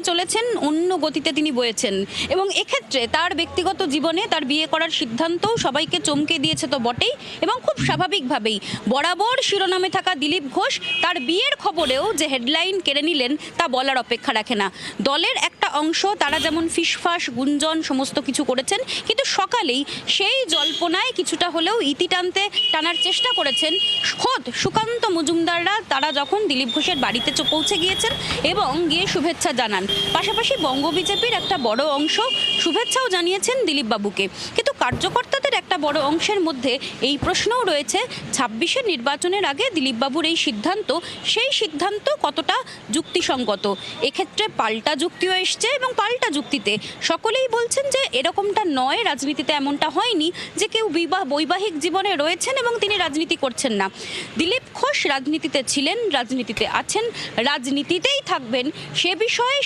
চলেছেন, অন্য গতিতে তিনি বয়েছেন এবং এক্ষেত্রে তার ব্যক্তিগত জীবনে তার বিয়ে করার সিদ্ধান্তও সবাইকে চমকে দিয়েছে তো বটেই। এবং খুব স্বাভাবিকভাবেই বরাবর শিরোনামে থাকা দিলীপ ঘোষ তার বিয়ের খবরেও যে হেডলাইন কেড়ে নিলেন তা বলার অপেক্ষা রাখে না। দলের একটা অংশ তারা যেমন ফিসফাস গুঞ্জন সমস্ত কিছু করেছেন, কিন্তু সকালেই সেই জল্পনায় কিছুটা হলেও ইতি টানার চেষ্টা করেছেন খোদ সুকান্ত মজুমদাররা। তারা যখন দিলীপ ঘোষের বাড়িতে পৌঁছে গিয়েছেন এবং গিয়ে শুভেচ্ছা জানান, পাশাপাশি বঙ্গ বিজেপির একটা বড় অংশ শুভেচ্ছাও জানিয়েছেন দিলীপ বাবুকে। কিন্তু কার্যকর্তাদের একটা বড় অংশের মধ্যে এই প্রশ্নও রয়েছে, ২৬-এর নির্বাচনের আগে দিলীপ বাবুর এই সিদ্ধান্ত, সেই সিদ্ধান্ত কতটা যুক্তিসঙ্গত। এক্ষেত্রে পাল্টা যুক্তিও এসছে এবং পাল্টা যুক্তিতে সকলেই বলছেন যে এরকমটা নয়, রাজনীতিতে এমনটা হয়নি যে কেউ বৈবাহিক জীবনে রয়েছেন এবং তিনি রাজনীতি করছেন না। দিলীপ ঘোষ রাজনীতিতে ছিলেন, রাজনীতিতে আছেন, রাজনীতিতেই থাকবেন, সে বিষয়ে